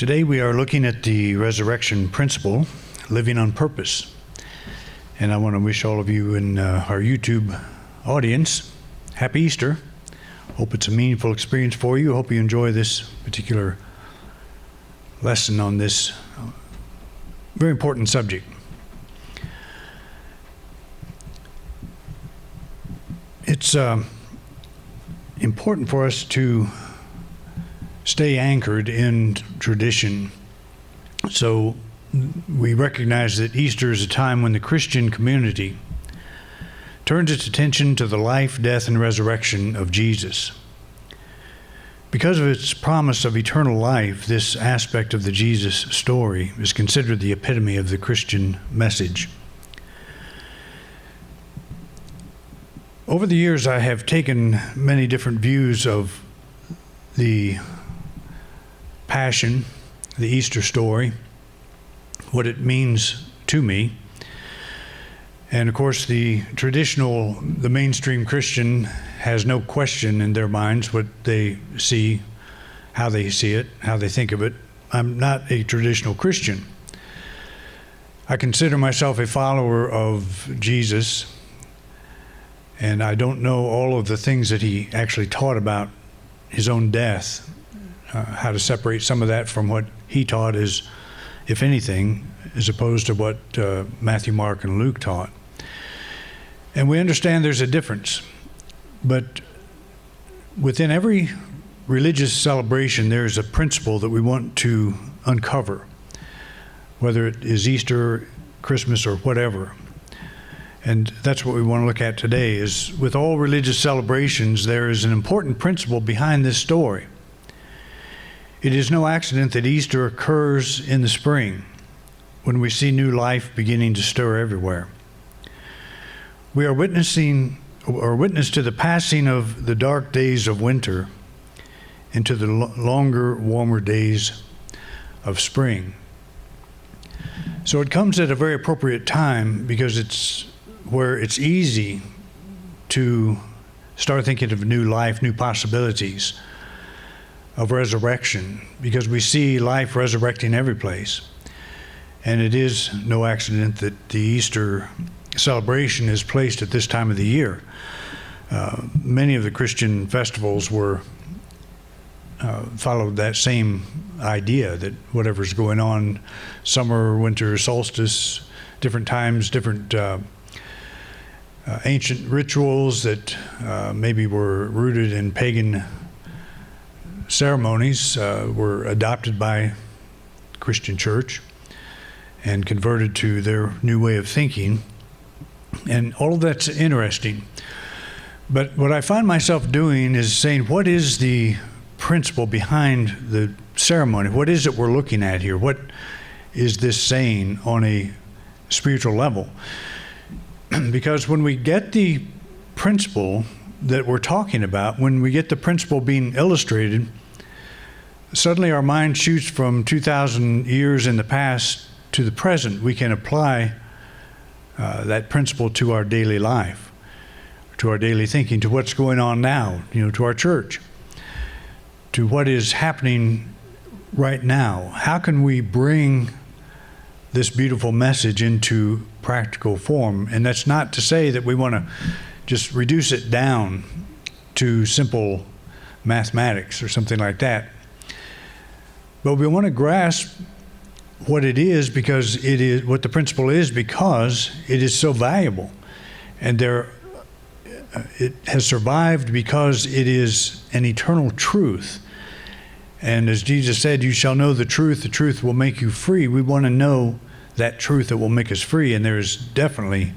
Today we are looking at the resurrection principle, living on purpose. And I want to wish all of you in our YouTube audience, Happy Easter. Hope it's a meaningful experience for you. Hope you enjoy this particular lesson on this very important subject. It's important for us to stay anchored in tradition. So we recognize that Easter is a time when the Christian community turns its attention to the life, death, and resurrection of Jesus. Because of its promise of eternal life, this aspect of the Jesus story is considered the epitome of the Christian message. Over the years, I have taken many different views of the Passion, the Easter story, what it means to me. And of course, the mainstream Christian has no question in their minds what they see, how they see it, how they think of it. I'm not a traditional Christian. I consider myself a follower of Jesus, and I don't know all of the things that he actually taught about his own death, how to separate some of that from what he taught is, if anything, as opposed to what Matthew, Mark, and Luke taught. And we understand there's a difference. But within every religious celebration, there's a principle that we want to uncover, whether it is Easter, Christmas, or whatever. And that's what we want to look at today, is with all religious celebrations, there is an important principle behind this story. It is no accident that Easter occurs in the spring, when we see new life beginning to stir everywhere. We are witness to the passing of the dark days of winter into the longer, warmer days of spring. So it comes at a very appropriate time, because it's where it's easy to start thinking of new life, new possibilities of resurrection, because we see life resurrecting every place. And it is no accident that the Easter celebration is placed at this time of the year. Many of the Christian festivals followed that same idea, that whatever's going on, summer, winter, solstice, different times, different ancient rituals that maybe were rooted in pagan ceremonies were adopted by Christian church and converted to their new way of thinking. And all of that's interesting. But what I find myself doing is saying, what is the principle behind the ceremony? What is it we're looking at here? What is this saying on a spiritual level? Because when we get the principle that we're talking about, when we get the principle being illustrated, suddenly our mind shoots from 2,000 years in the past to the present. We can apply that principle to our daily life, to our daily thinking, to what's going on now, to our church, to what is happening right now. How can we bring this beautiful message into practical form? And that's not to say that we want to just reduce it down to simple mathematics or something like that. But we want to grasp what it is, because it is what the principle is, because it is so valuable. And it has survived because it is an eternal truth. And as Jesus said, you shall know the truth will make you free. We want to know that truth that will make us free, and there's definitely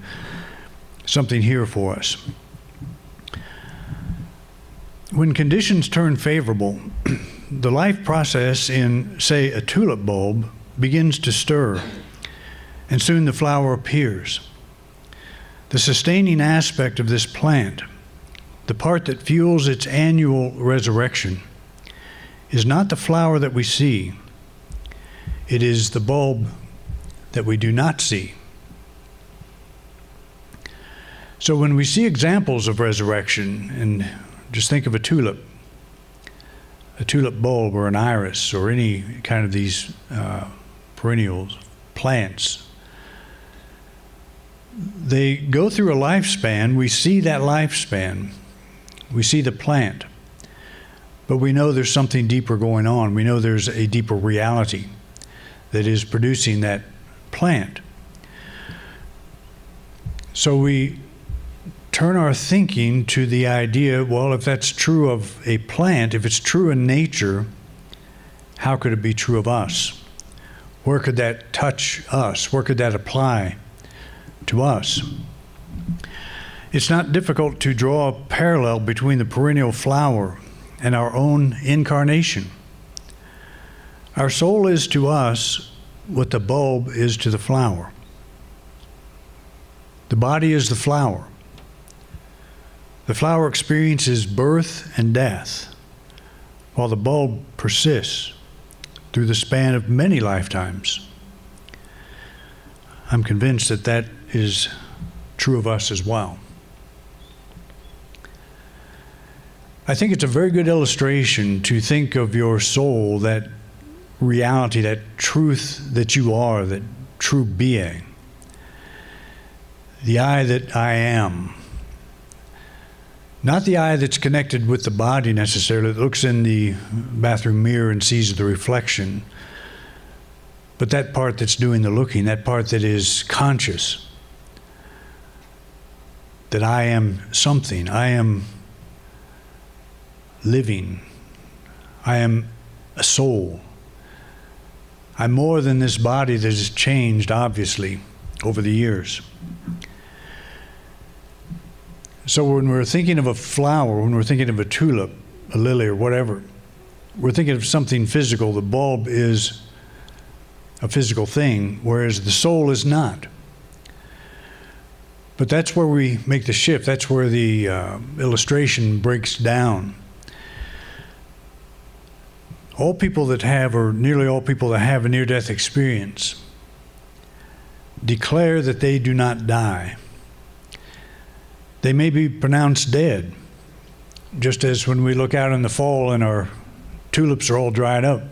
something here for us. When conditions turn favorable, the life process in, say, a tulip bulb begins to stir, and soon the flower appears. The sustaining aspect of this plant, the part that fuels its annual resurrection, is not the flower that we see. It is the bulb that we do not see. So when we see examples of resurrection, and just think of a tulip, a tulip bulb or an iris or any kind of these perennials, plants, they go through a lifespan. We see that lifespan. We see the plant. But we know there's something deeper going on. We know there's a deeper reality that is producing that plant. So we turn our thinking to the idea, well, if that's true of a plant, if it's true in nature, how could it be true of us? Where could that touch us? Where could that apply to us? It's not difficult to draw a parallel between the perennial flower and our own incarnation. Our soul is to us what the bulb is to the flower. The body is the flower. The flower experiences birth and death, while the bulb persists through the span of many lifetimes. I'm convinced that that is true of us as well. I think it's a very good illustration to think of your soul, that reality, that truth that you are, that true being. The I that I am. Not the I that's connected with the body necessarily, that looks in the bathroom mirror and sees the reflection, but that part that's doing the looking, that part that is conscious, that I am something, I am living, I am a soul. I'm more than this body that has changed, obviously, over the years. So when we're thinking of a flower, when we're thinking of a tulip, a lily, or whatever, we're thinking of something physical. The bulb is a physical thing, whereas the soul is not. But that's where we make the shift. That's where the illustration breaks down. All people that have, or nearly all people that have a near-death experience, declare that they do not die. They may be pronounced dead, just as when we look out in the fall and our tulips are all dried up.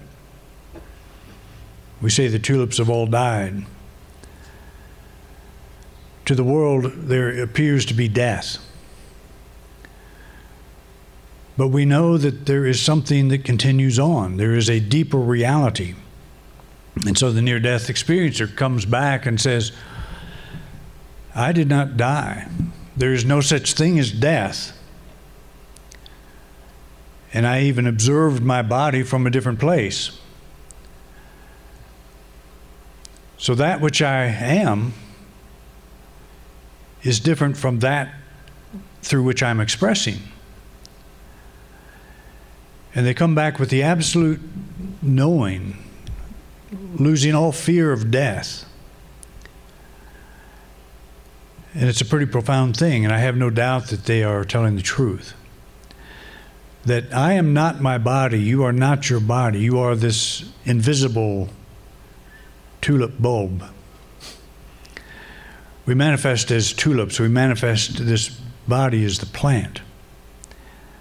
We say the tulips have all died. To the world, there appears to be death. But we know that there is something that continues on. There is a deeper reality. And so the near-death experiencer comes back and says, I did not die. There is no such thing as death. And I even observed my body from a different place. So that which I am is different from that through which I'm expressing. And they come back with the absolute knowing, losing all fear of death. And it's a pretty profound thing, and I have no doubt that they are telling the truth. That I am not my body, you are not your body, you are this invisible tulip bulb. We manifest as tulips, we manifest this body as the plant,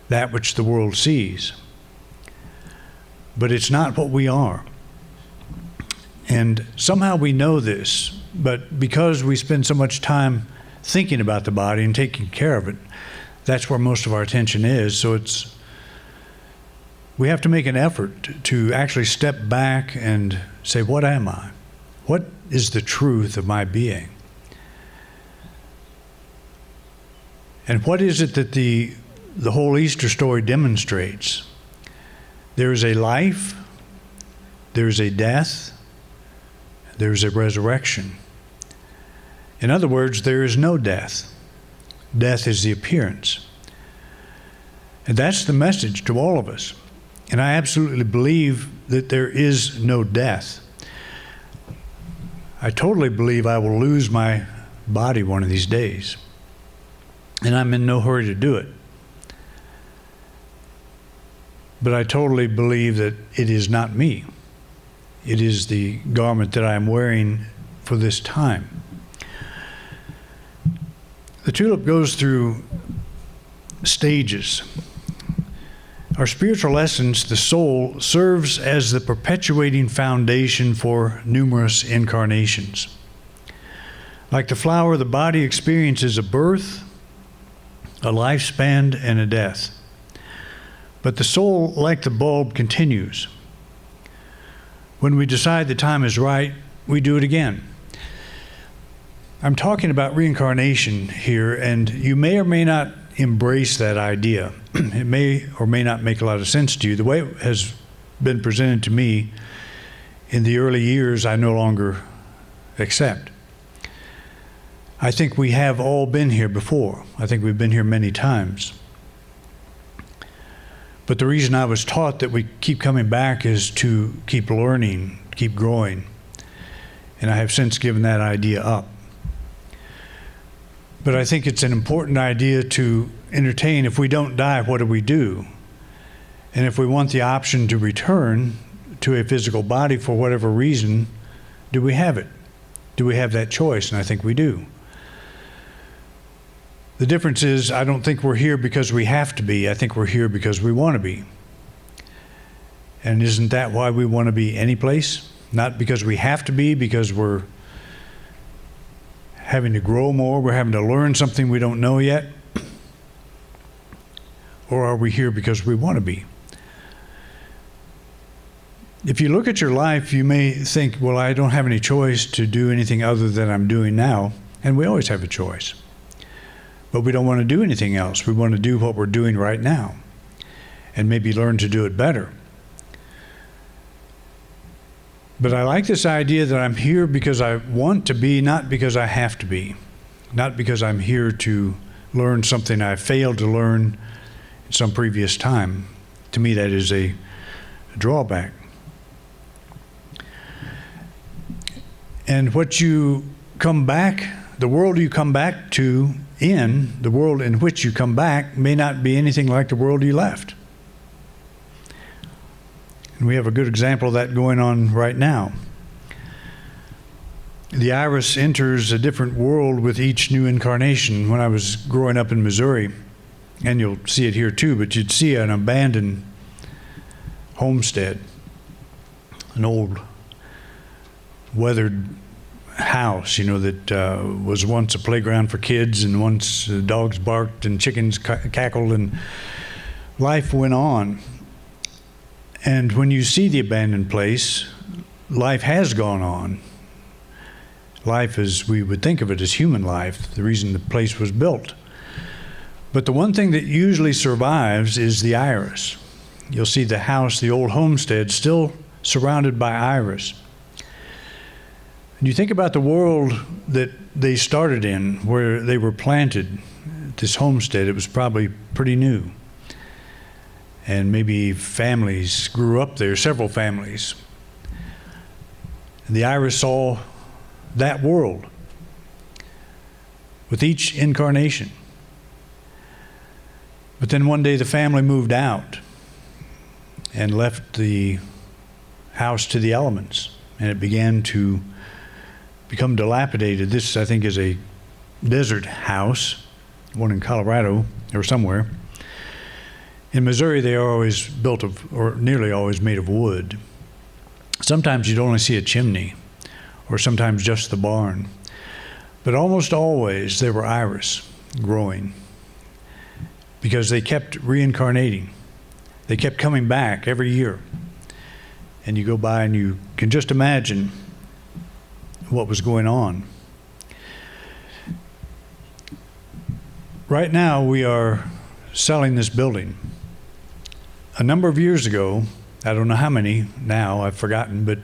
that which the world sees. But it's not what we are. And somehow we know this, but because we spend so much time thinking about the body and taking care of it, that's where most of our attention is. So we have to make an effort to actually step back and say, what am I? What is the truth of my being? And what is it that the whole Easter story demonstrates? There is a life, there is a death, there is a resurrection. In other words, there is no death. Death is the appearance. And that's the message to all of us. And I absolutely believe that there is no death. I totally believe I will lose my body one of these days. And I'm in no hurry to do it. But I totally believe that it is not me. It is the garment that I am wearing for this time. The tulip goes through stages. Our spiritual essence, the soul, serves as the perpetuating foundation for numerous incarnations. Like the flower, the body experiences a birth, a lifespan, and a death. But the soul, like the bulb, continues. When we decide the time is right, we do it again. I'm talking about reincarnation here, and you may or may not embrace that idea. It may or may not make a lot of sense to you. The way it has been presented to me in the early years, I no longer accept. I think we have all been here before. I think we've been here many times. But the reason I was taught that we keep coming back is to keep learning, keep growing. And I have since given that idea up. But I think it's an important idea to entertain. If we don't die, what do we do? And if we want the option to return to a physical body for whatever reason, do we have it? Do we have that choice? And I think we do. The difference is, I don't think we're here because we have to be. I think we're here because we want to be. And isn't that why we want to be any place? Not because we have to be, because we're having to grow more, we're having to learn something we don't know yet? Or are we here because we want to be? If you look at your life, you may think, well, I don't have any choice to do anything other than I'm doing now. And we always have a choice. But we don't want to do anything else. We want to do what we're doing right now and maybe learn to do it better. But I like this idea that I'm here because I want to be, not because I have to be. Not because I'm here to learn something I failed to learn in some previous time. To me, that is a drawback. And what you come back, the world you come back to the world in which you come back may not be anything like the world you left. And we have a good example of that going on right now. The iris enters a different world with each new incarnation. When I was growing up in Missouri, and you'll see it here too, but you'd see an abandoned homestead, an old weathered house, that was once a playground for kids, and once dogs barked and chickens cackled, and life went on. And when you see the abandoned place, life has gone on. Life as we would think of it as human life, the reason the place was built. But the one thing that usually survives is the iris. You'll see the house, the old homestead, still surrounded by iris. And you think about the world that they started in, where they were planted, this homestead, it was probably pretty new. And maybe families grew up there, several families. And the iris saw that world with each incarnation. But then one day the family moved out and left the house to the elements, and it began to become dilapidated. This, I think, is a desert house, one in Colorado or somewhere. In Missouri, they are always built of, or nearly always made of wood. Sometimes you'd only see a chimney, or sometimes just the barn. But almost always they were iris growing, because they kept reincarnating. They kept coming back every year. And you go by and you can just imagine what was going on. Right now we are selling this building. A number of years ago, I don't know how many now, I've forgotten, but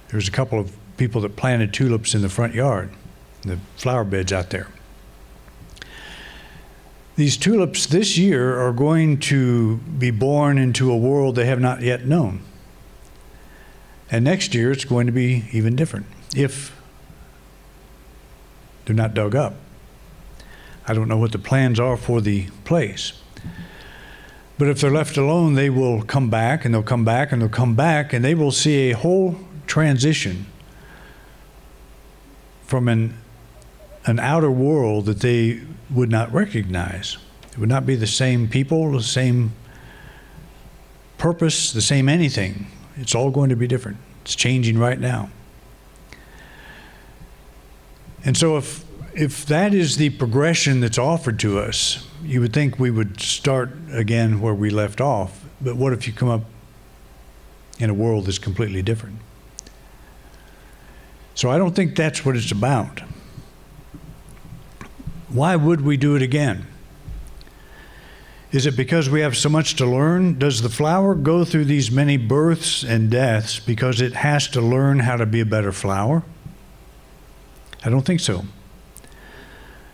there was a couple of people that planted tulips in the front yard, the flower beds out there. These tulips this year are going to be born into a world they have not yet known. And next year it's going to be even different, if they're not dug up. I don't know what the plans are for the place. But if they're left alone, they will come back, and they'll come back, and they'll come back, and they will see a whole transition from an outer world that they would not recognize. It would not be the same people, the same purpose, the same anything. It's all going to be different. It's changing right now. And so if that is the progression that's offered to us, you would think we would start again where we left off. But what if you come up in a world that's completely different? So I don't think that's what it's about. Why would we do it again? Is it because we have so much to learn? Does the flower go through these many births and deaths because it has to learn how to be a better flower? I don't think so.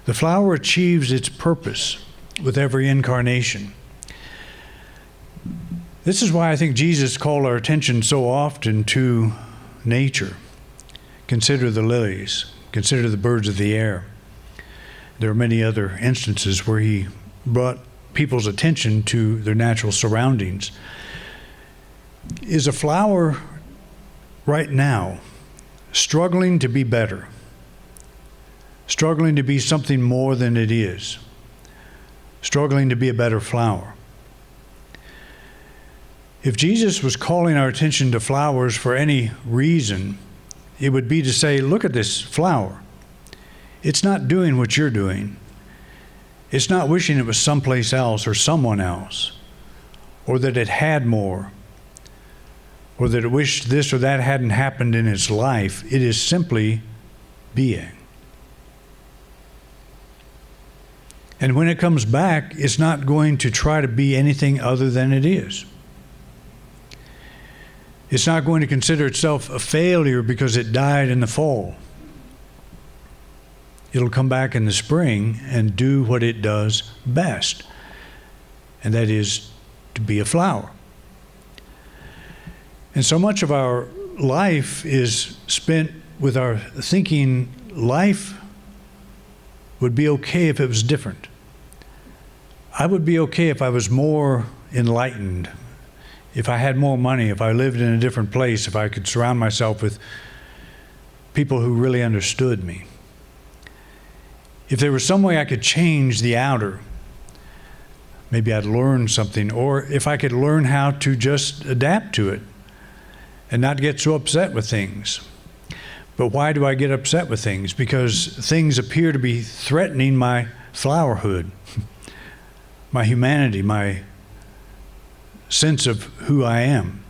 The flower achieves its purpose with every incarnation. This is why I think Jesus called our attention so often to nature. Consider the lilies. Consider the birds of the air. There are many other instances where he brought people's attention to their natural surroundings. Is a flower right now struggling to be better? Struggling to be something more than it is? Struggling to be a better flower? If Jesus was calling our attention to flowers for any reason, it would be to say, look at this flower. It's not doing what you're doing. It's not wishing it was someplace else or someone else, or that it had more, or that it wished this or that hadn't happened in its life. It is simply being. And when it comes back, it's not going to try to be anything other than it is. It's not going to consider itself a failure because it died in the fall. It'll come back in the spring and do what it does best, and that is to be a flower. And so much of our life is spent with our thinking life would be okay if it was different. I would be okay if I was more enlightened, if I had more money, if I lived in a different place, if I could surround myself with people who really understood me. If there was some way I could change the outer, maybe I'd learn something, or if I could learn how to just adapt to it and not get so upset with things. But why do I get upset with things? Because things appear to be threatening my flowerhood, my humanity, my sense of who I am.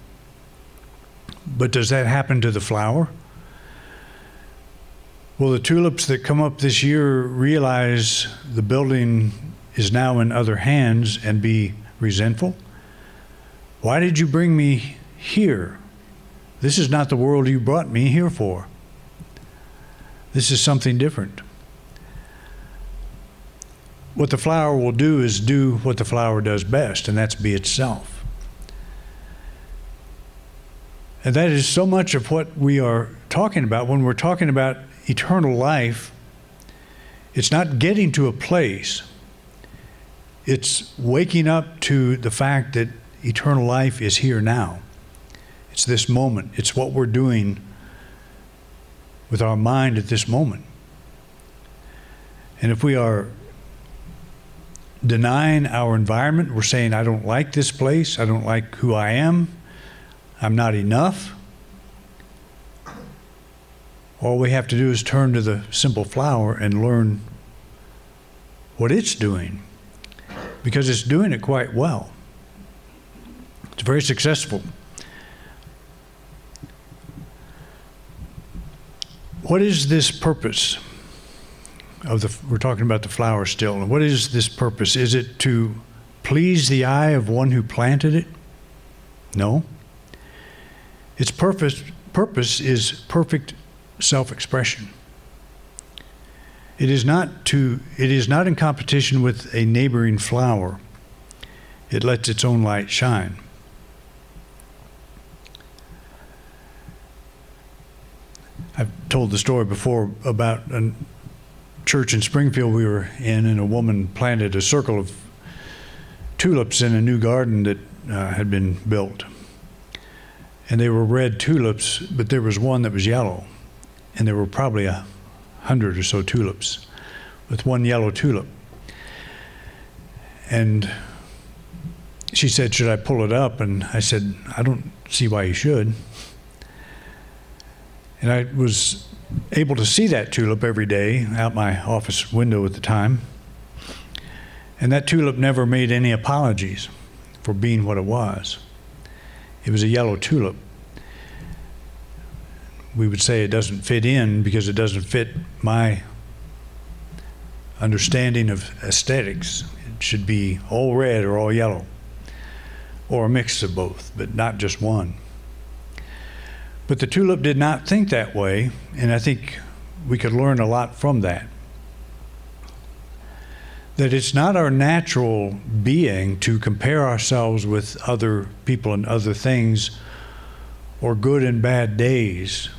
But does that happen to the flower? Will the tulips that come up this year realize the building is now in other hands and be resentful? Why did you bring me here? This is not the world you brought me here for. This is something different. What the flower will do is do what the flower does best, and that's be itself. And that is so much of what we are talking about when we're talking about eternal life. It's not getting to a place. It's waking up to the fact that eternal life is here now. It's this moment. It's what we're doing with our mind at this moment. And if we are denying our environment, we're saying, I don't like this place, I don't like who I am, I'm not enough. All we have to do is turn to the simple flower and learn what it's doing, because it's doing it quite well. It's very successful. What is this purpose of we're talking about the flower still, and what is this purpose? Is it to please the eye of one who planted it? No. Its purpose is perfect self-expression. It is not in competition with a neighboring flower. It lets its own light shine. I've told the story before about a church in Springfield we were in, and a woman planted a circle of tulips in a new garden that had been built. And they were red tulips, but there was one that was yellow. And there were probably 100 or so tulips with one yellow tulip. And she said, should I pull it up? And I said, I don't see why you should. And I was able to see that tulip every day out my office window at the time. And that tulip never made any apologies for being what it was. It was a yellow tulip. We would say it doesn't fit in because it doesn't fit my understanding of aesthetics. It should be all red or all yellow, or a mix of both, but not just one. But the tulip did not think that way, and I think we could learn a lot from that. That it's not our natural being to compare ourselves with other people and other things, or good and bad days,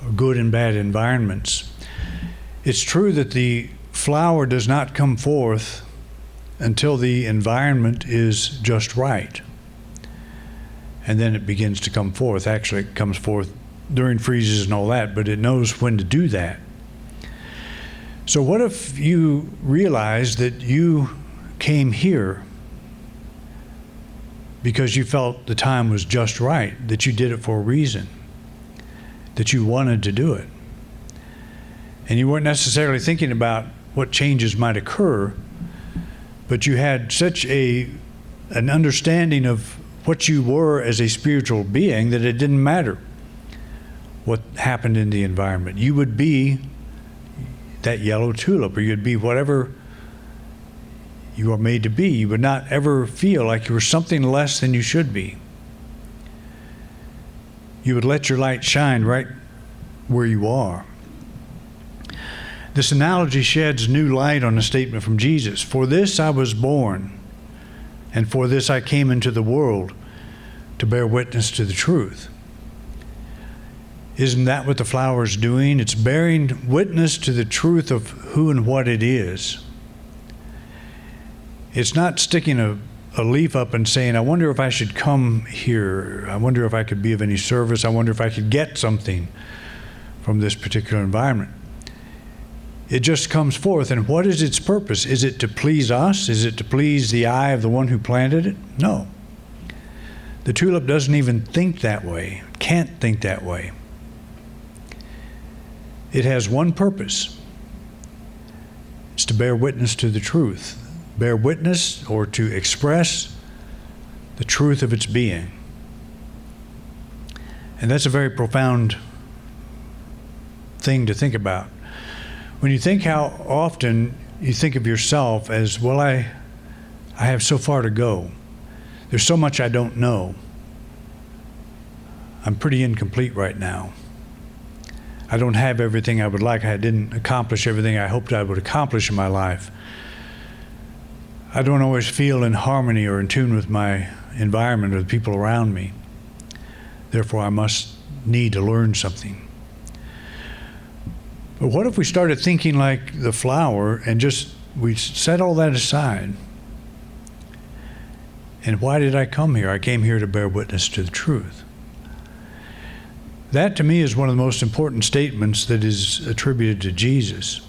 or good and bad environments. It's true that the flower does not come forth until the environment is just right. And then it begins to come forth. Actually, it comes forth during freezes and all that, but it knows when to do that. So what if you realized that you came here because you felt the time was just right, that you did it for a reason, that you wanted to do it, and you weren't necessarily thinking about what changes might occur, but you had such an understanding of what you were as a spiritual being that it didn't matter what happened in the environment. You would be that yellow tulip, or you'd be whatever you are made to be. You would not ever feel like you were something less than you should be. You would let your light shine right where you are. This analogy sheds new light on a statement from Jesus. For this I was born, and for this I came into the world, to bear witness to the truth. Isn't that what the flower is doing? It's bearing witness to the truth of who and what it is. It's not sticking a leaf up and saying, I wonder if I should come here. I wonder if I could be of any service. I wonder if I could get something from this particular environment. It just comes forth. And what is its purpose? Is it to please us? Is it to please the eye of the one who planted it? No. The tulip doesn't even think that way, can't think that way. It has one purpose. It's to bear witness to the truth. Bear witness, or to express the truth of its being. And that's a very profound thing to think about. When you think how often you think of yourself as, well, I have so far to go. There's so much I don't know. I'm pretty incomplete right now. I don't have everything I would like. I didn't accomplish everything I hoped I would accomplish in my life. I don't always feel in harmony or in tune with my environment or the people around me. Therefore, I must need to learn something. But what if we started thinking like the flower and just we set all that aside? And why did I come here? I came here to bear witness to the truth. That to me is one of the most important statements that is attributed to Jesus.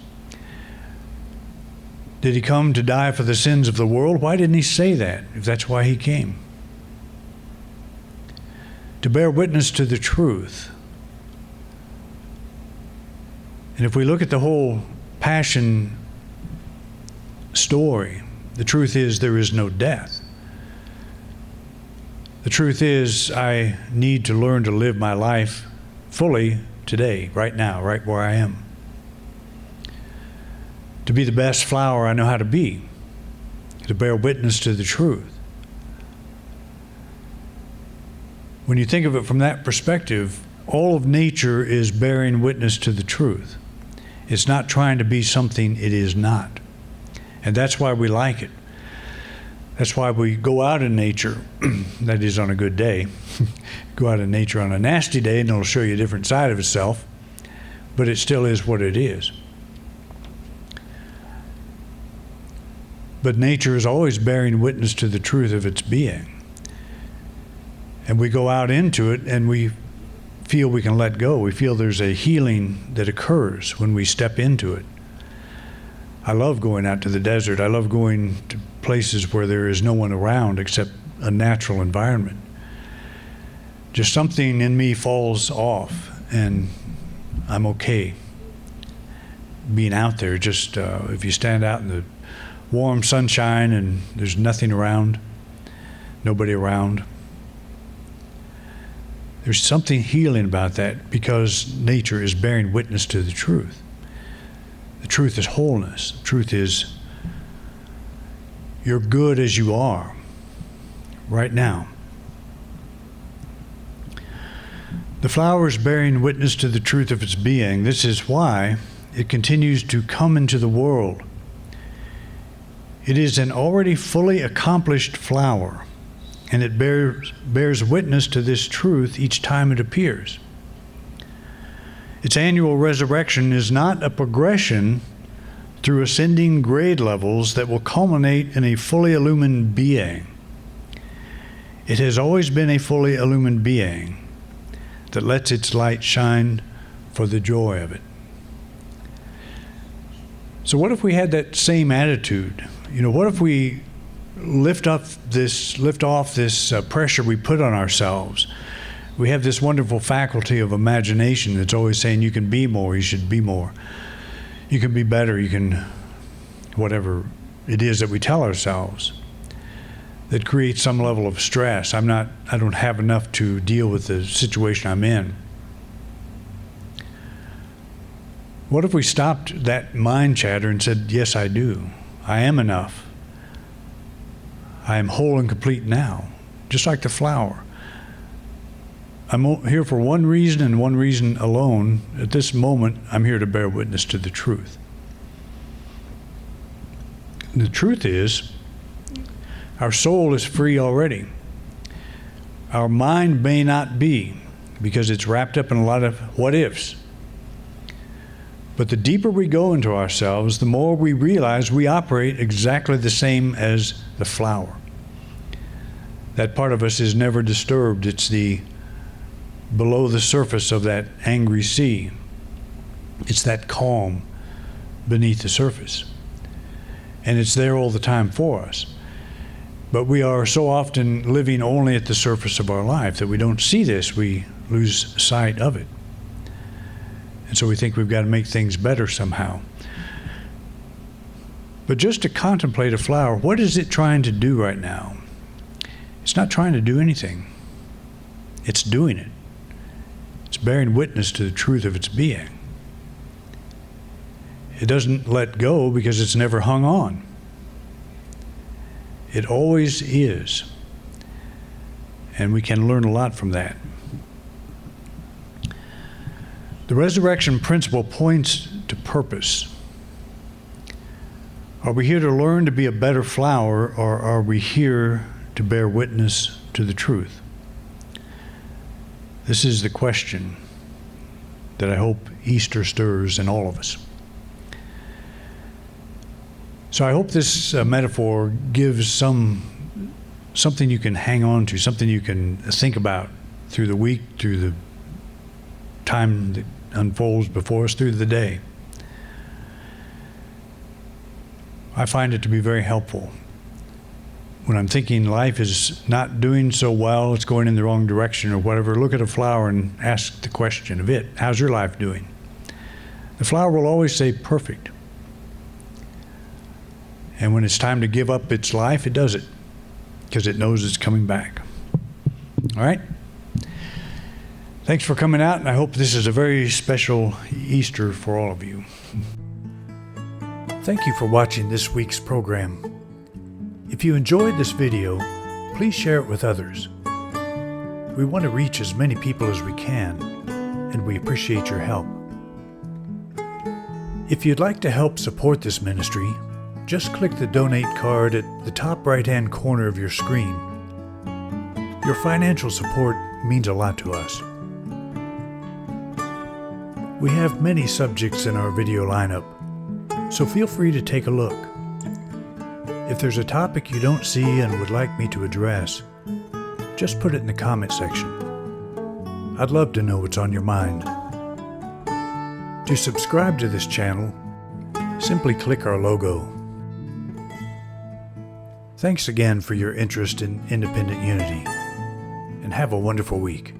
Did he come to die for the sins of the world? Why didn't he say that, if that's why he came? To bear witness to the truth. And if we look at the whole passion story, the truth is there is no death. The truth is I need to learn to live my life fully today, right now, right where I am. To be the best flower I know how to be, to bear witness to the truth. When you think of it from that perspective, all of nature is bearing witness to the truth. It's not trying to be something it is not. And that's why we like it. That's why we go out in nature, that is on a good day. Go out in nature on a nasty day and it'll show you a different side of itself, but it still is what it is. But nature is always bearing witness to the truth of its being. And we go out into it and we feel we can let go. We feel there's a healing that occurs when we step into it. I love going out to the desert. I love going to places where there is no one around except a natural environment. Just something in me falls off, and I'm okay being out there. Just if you stand out in the warm sunshine and there's nothing around, nobody around, there's something healing about that, because nature is bearing witness to the truth. The truth is wholeness. The truth is you're good as you are right now. The flower is bearing witness to the truth of its being. This is why it continues to come into the world. It is an already fully accomplished flower, and it bears witness to this truth each time it appears. Its annual resurrection is not a progression through ascending grade levels that will culminate in a fully illumined being. It has always been a fully illumined being that lets its light shine for the joy of it. So what if we had that same attitude? What if we lift off this pressure we put on ourselves? We have this wonderful faculty of imagination that's always saying you can be more, you should be more, you can be better, you can, whatever it is that we tell ourselves that creates some level of stress. I don't have enough to deal with the situation I'm in. What if we stopped that mind chatter and said, yes, I do. I am enough. I am whole and complete now, just like the flower. I'm here for one reason and one reason alone. At this moment, I'm here to bear witness to the truth. The truth is, our soul is free already. Our mind may not be, because it's wrapped up in a lot of what ifs. But the deeper we go into ourselves, the more we realize we operate exactly the same as the flower. That part of us is never disturbed. It's the below the surface of that angry sea. It's that calm beneath the surface. And it's there all the time for us. But we are so often living only at the surface of our life that we don't see this. We lose sight of it. And so we think we've got to make things better somehow. But just to contemplate a flower, what is it trying to do right now? It's not trying to do anything. It's doing it. It's bearing witness to the truth of its being. It doesn't let go because it's never hung on. It always is. And we can learn a lot from that. The resurrection principle points to purpose. Are we here to learn to be a better flower, or are we here to bear witness to the truth? This is the question that I hope Easter stirs in all of us. So I hope this metaphor gives something you can hang on to, something you can think about through the week, through the time that unfolds before us, through the day. I find it to be very helpful. When I'm thinking life is not doing so well, it's going in the wrong direction or whatever, look at a flower and ask the question of it, how's your life doing? The flower will always say perfect. And when it's time to give up its life, it does it, because it knows it's coming back. All right? Thanks for coming out, and I hope this is a very special Easter for all of you. Thank you for watching this week's program. If you enjoyed this video, please share it with others. We want to reach as many people as we can, and we appreciate your help. If you'd like to help support this ministry, just click the donate card at the top right-hand corner of your screen. Your financial support means a lot to us. We have many subjects in our video lineup, so feel free to take a look. If there's a topic you don't see and would like me to address, just put it in the comment section. I'd love to know what's on your mind. To subscribe to this channel, simply click our logo. Thanks again for your interest in independent unity, and have a wonderful week.